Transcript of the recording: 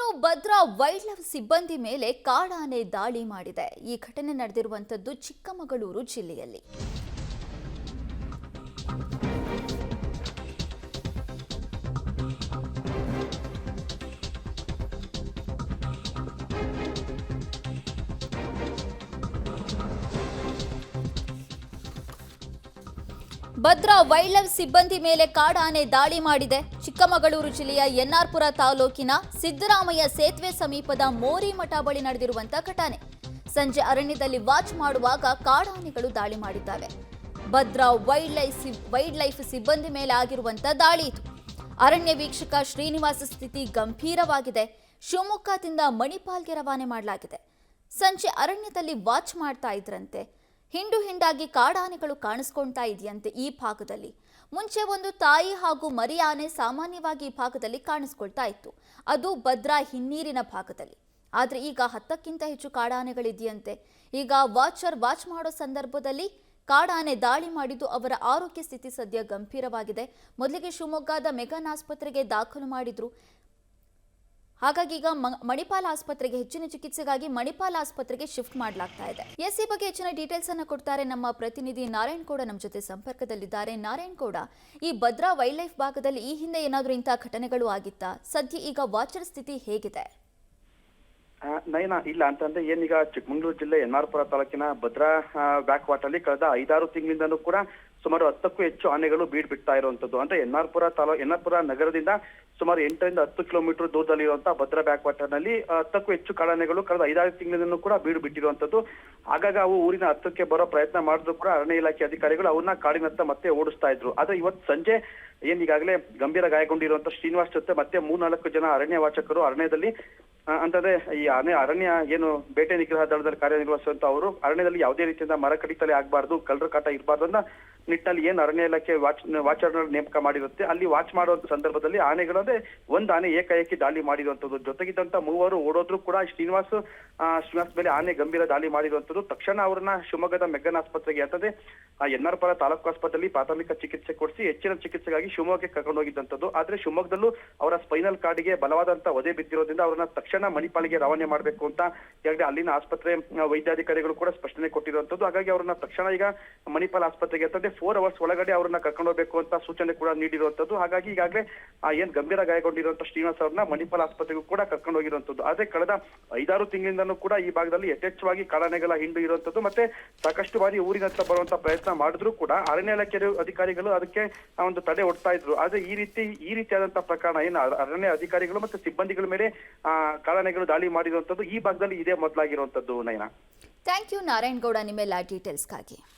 ಇನ್ನು Bhadra wild life ಸಿಬ್ಬಂದಿ ಮೇಲೆ ಕಾಡಾನೆ ದಾಳಿ ಮಾಡಿದೆ. ಈ ಘಟನೆ ನಡೆದಿರುವಂತದ್ದು ಚಿಕ್ಕಮಗಳೂರು ಜಿಲ್ಲೆಯಲ್ಲಿ. ಭದ್ರಾ ವೈಲ್ಡ್ ಲೈಫ್ ಸಿಬ್ಬಂದಿ ಮೇಲೆ ಕಾಡಾನೆ ದಾಳಿ ಮಾಡಿದೆ. ಚಿಕ್ಕಮಗಳೂರು ಜಿಲ್ಲೆಯ ಎನ್ಆರ್ಪುರ ತಾಲೂಕಿನ ಸಿದ್ದರಾಮಯ್ಯ ಸೇತುವೆ ಸಮೀಪದ ಮೋರಿಮಠ ಬಳಿ ನಡೆದಿರುವಂತಹ ಘಟನೆ. ಸಂಜೆ ಅರಣ್ಯದಲ್ಲಿ ವಾಚ್ ಮಾಡುವಾಗ ಕಾಡಾನೆಗಳು ದಾಳಿ ಮಾಡಿದ್ದಾವೆ. ಭದ್ರಾ ವೈಲ್ಡ್ ಲೈಫ್ ಸಿಬ್ಬಂದಿ ಮೇಲೆ ಆಗಿರುವಂತಹ ದಾಳಿ ಇದು. ಅರಣ್ಯ ವೀಕ್ಷಕ ಶ್ರೀನಿವಾಸ ಸ್ಥಿತಿ ಗಂಭೀರವಾಗಿದೆ. ಶಿವಮೊಗ್ಗದಿಂದ ಮಣಿಪಾಲ್ಗೆ ರವಾನೆ ಮಾಡಲಾಗಿದೆ. ಸಂಜೆ ಅರಣ್ಯದಲ್ಲಿ ವಾಚ್ ಮಾಡ್ತಾ ಇದ್ರಂತೆ ಹಿಂಡು ಹಿಂಡಾಗಿ ಕಾಡಾನೆಗಳು ಕಾಣಿಸ್ಕೊಳ್ತಾ ಇದೆಯಂತೆ ಈ ಭಾಗದಲ್ಲಿ. ಮುಂಚೆ ಒಂದು ತಾಯಿ ಹಾಗೂ ಮರಿ ಆನೆ ಸಾಮಾನ್ಯವಾಗಿ ಈ ಭಾಗದಲ್ಲಿ ಕಾಣಿಸ್ಕೊಳ್ತಾ ಇತ್ತು. ಅದು ಭದ್ರಾ ಹಿನ್ನೀರಿನ ಭಾಗದಲ್ಲಿ. ಆದರೆ ಈಗ 10ಕ್ಕಿಂತ ಹೆಚ್ಚು ಕಾಡಾನೆಗಳಿದೆಯಂತೆ. ಈಗ ವಾಚ್ ಮಾಡೋ ಸಂದರ್ಭದಲ್ಲಿ ಕಾಡಾನೆ ದಾಳಿ ಮಾಡಿದ್ದು ಅವರ ಆರೋಗ್ಯ ಸ್ಥಿತಿ ಸದ್ಯ ಗಂಭೀರವಾಗಿದೆ. ಮೊದಲಿಗೆ ಶಿವಮೊಗ್ಗದ ಮೆಗನ್ ಆಸ್ಪತ್ರೆಗೆ ದಾಖಲು ಮಾಡಿದ್ರು. ಹಾಗಾಗಿ ಈಗ ಮಣಿಪಾಲ್ ಆಸ್ಪತ್ರೆಗೆ ಹೆಚ್ಚಿನ ಚಿಕಿತ್ಸೆಗಾಗಿ ಮಣಿಪಾಲ್ ಆಸ್ಪತ್ರೆಗೆ ಶಿಫ್ಟ್ ಮಾಡಲಾಗ್ತಾ ಇದೆ. ಈ ಬಗ್ಗೆ ಹೆಚ್ಚಿನ ಡೀಟೇಲ್ಸ್ ಅನ್ನು ಕೊಡ್ತಾರೆ ನಮ್ಮ ಪ್ರತಿನಿಧಿ ನಾರಾಯಣ್ ಗೌಡ ನಮ್ಮ ಜೊತೆ ಸಂಪರ್ಕದಲ್ಲಿದ್ದಾರೆ. ನಾರಾಯಣ್ ಗೌಡ, ಈ ಭದ್ರಾ ವೈಲ್ಡ್ ಲೈಫ್ ಭಾಗದಲ್ಲಿ ಈ ಹಿಂದೆ ಏನಾದರೂ ಇಂತಹ ಘಟನೆಗಳು ಆಗಿತ್ತಾ? ಸದ್ಯ ಈಗ ವಾಚರ್ ಸ್ಥಿತಿ ಹೇಗಿದೆ? ನಯನ, ಇಲ್ಲ ಅಂತಂದ್ರೆ ಏನೀಗ ಚಿಕ್ಕಮಗಳೂರು ಜಿಲ್ಲೆ ಎನ್ಆರ್ಪುರ ತಾಲೂಕಿನ ಭದ್ರಾ ಬ್ಯಾಕ್ ವಾಟರ್ ಅಲ್ಲಿ ಕಳೆದ 5-6 ತಿಂಗಳಿಂದಲೂ ಕೂಡ ಸುಮಾರು 10ಕ್ಕೂ ಹೆಚ್ಚು ಆನೆಗಳು ಬೀಡ್ ಬಿಡ್ತಾ ಇರುವಂತದ್ದು. ಅಂದ್ರೆ ಎನ್ಆರ್ಪುರ ನಗರದಿಂದ ಸುಮಾರು 8ರಿಂದ 10 ಕಿಲೋಮೀಟರ್ ದೂರದಲ್ಲಿರುವಂತಹ ಭದ್ರಾ ಬ್ಯಾಕ್ ವಾಟರ್ ನಲ್ಲಿ 10ಕ್ಕೂ ಹೆಚ್ಚು ಕಾಡಾನೆಗಳು ಕಳೆದ 5-6 ತಿಂಗಳಿಂದಲೂ ಕೂಡ ಬೀಡು ಬಿಟ್ಟಿರುವಂತದ್ದು. ಆಗಾಗ ಅವು ಊರಿನ ಹತ್ತಕ್ಕೆ ಬರೋ ಪ್ರಯತ್ನ ಮಾಡಿದ್ರು ಕೂಡ ಅರಣ್ಯ ಇಲಾಖೆ ಅಧಿಕಾರಿಗಳು ಅವನ್ನ ಕಾಡಿನತ್ತ ಮತ್ತೆ ಓಡಿಸ್ತಾ ಇದ್ರು. ಆದ್ರೆ ಇವತ್ತು ಸಂಜೆ ಈಗಾಗಲೇ ಗಂಭೀರ ಗಾಯಗೊಂಡಿರುವಂತಹ ಶ್ರೀನಿವಾಸ್ ಜೊತೆ ಮತ್ತೆ 3-4 ಜನ ಅರಣ್ಯ ವಾಚಕರು ಅರಣ್ಯದಲ್ಲಿ ಅಂತಂದ್ರೆ ಈ ಅರಣ್ಯ ಏನು ಬೇಟೆ ನಿಗ್ರಹ ದಳದಲ್ಲಿ ಕಾರ್ಯನಿರ್ವಹಿಸುವಂತ ಅವರು ಅರಣ್ಯದಲ್ಲಿ ಯಾವುದೇ ರೀತಿಯಿಂದ ಮರ ಕಡಿತಲೆ ಆಗ್ಬಾರ್ದು, ಕಳ್ಳರ ಕಾಟ ಇರಬಾರ್ದು ಅನ್ನೋ ನಿಟ್ಟಿನಲ್ಲಿ ಏನ್ ಅರಣ್ಯ ಇಲಾಖೆ ವಾಚರ್ ನೇಮಕ ಮಾಡಿರುತ್ತೆ ಅಲ್ಲಿ ವಾಚ್ ಮಾಡುವಂತ ಸಂದರ್ಭದಲ್ಲಿ ಆನೆಗಳು ಅಂದ್ರೆ ಒಂದ್ ಆನೆ ಏಕಾಏಕಿ ದಾಳಿ ಮಾಡಿರುವಂತದ್ದು. ಜೊತೆಗಿದ್ದಂತ 3 ಓಡೋದ್ರು ಕೂಡ ಶ್ರೀನಿವಾಸ್ ಮೇಲೆ ಆನೆ ಗಂಭೀರ ದಾಳಿ ಮಾಡಿರುವಂತದ್ದು. ತಕ್ಷಣ ಅವ್ರನ್ನ ಶಿವಮೊಗ್ಗದ ಮೆಗ್ಗನ್ ಆಸ್ಪತ್ರೆಗೆ ಅಂತಂದ್ರೆ ಎನ್ಆರ್ಪುರ ತಾಲೂಕು ಆಸ್ಪತ್ರೆಯಲ್ಲಿ ಪ್ರಾಥಮಿಕ ಚಿಕಿತ್ಸೆ ಕೊಡಿಸಿ ಹೆಚ್ಚಿನ ಚಿಕಿತ್ಸೆಗಾಗಿ ಶಿವಮೊಗ್ಗಕ್ಕೆ ಕರ್ಕೊಂಡು ಹೋಗಿದ್ದಂಥದ್ದು. ಆದ್ರೆ ಶಿವಮೊಗ್ಗದಲ್ಲೂ ಅವರ ಸ್ಪೈನಲ್ ಕಾರ್ಡ್ಗೆ ಬಲವಾದಂತ ಒದೆ ಬಿದ್ದಿರೋದ್ರಿಂದ ಅವ್ರನ್ನ ತಕ್ಷಣ ಮಣಿಪಾಲಿಗೆ ರವಾನೆ ಮಾಡಬೇಕು ಅಂತ ಈಗಾಗಲೇ ಅಲ್ಲಿನ ಆಸ್ಪತ್ರೆ ವೈದ್ಯಾಧಿಕಾರಿಗಳು ಕೂಡ ಸ್ಪಷ್ಟನೆ ಕೊಟ್ಟಿರುವಂತದ್ದು. ಹಾಗಾಗಿ ಅವ್ರನ್ನ ತಕ್ಷಣ ಈಗ ಮಣಿಪಾಲ್ ಆಸ್ಪತ್ರೆಗೆ ಅಂತಂದ್ರೆ 4 ಅವರ್ಸ್ ಒಳಗಡೆ ಅವ್ರನ್ನ ಕರ್ಕೊಂಡು ಹೋಗ್ಬೇಕು ಅಂತ ಸೂಚನೆ ಕೂಡ ನೀಡಿರುವಂತದ್ದು. ಹಾಗಾಗಿ ಈಗಾಗಲೇ ಏನ್ ಗಂಭೀರ ಗಾಯಗೊಂಡಿರುವಂತಹ ಶ್ರೀನಿವಾಸ್ ಅವ್ರನ್ನ ಮಣಿಪಾಲ್ ಆಸ್ಪತ್ರೆಗೂ ಕೂಡ ಕರ್ಕೊಂಡು ಹೋಗಿರುವಂತದ್ದು. ಆದ್ರೆ ಕಳೆದ 5-6 ತಿಂಗಳಿಂದಲೂ ಕೂಡ ಈ ಭಾಗದಲ್ಲಿ ಯಥೇಚ್ಛವಾಗಿ ಕಾಡಾನೆಗಳ ಹಿಂಡು ಇರುವಂತದ್ದು. ಮತ್ತೆ ಸಾಕಷ್ಟು ಬಾರಿ ಊರಿನತ್ತ ಬರುವಂತ ಪ್ರಯತ್ನ ಮಾಡಿದ್ರು ಕೂಡ ಅರಣ್ಯ ಇಲಾಖೆ ಅಧಿಕಾರಿಗಳು ಅದಕ್ಕೆ ಒಂದು ತಡೆ ಒಡ್ತಾ ಇದ್ರು. ಆದ್ರೆ ಈ ರೀತಿಯಾದಂತಹ ಪ್ರಕರಣ ಏನು ಅರಣ್ಯ ಅಧಿಕಾರಿಗಳು ಮತ್ತೆ ಸಿಬ್ಬಂದಿಗಳ ಮೇಲೆ ಕಾಡಾನೆಗಳು ದಾಳಿ ಮಾಡಿರುವಂತದ್ದು ಈ ಭಾಗದಲ್ಲಿ ಇದೇ ಮೊದಲಾಗಿರುವಂತದ್ದು. ನಯನ, ಥ್ಯಾಂಕ್ ಯು ನಾರಾಯಣ್ ಗೌಡ ನಿಮ್ಮೆಲ್ಲ ಡೀಟೇಲ್ಸ್ಗಾಗಿ.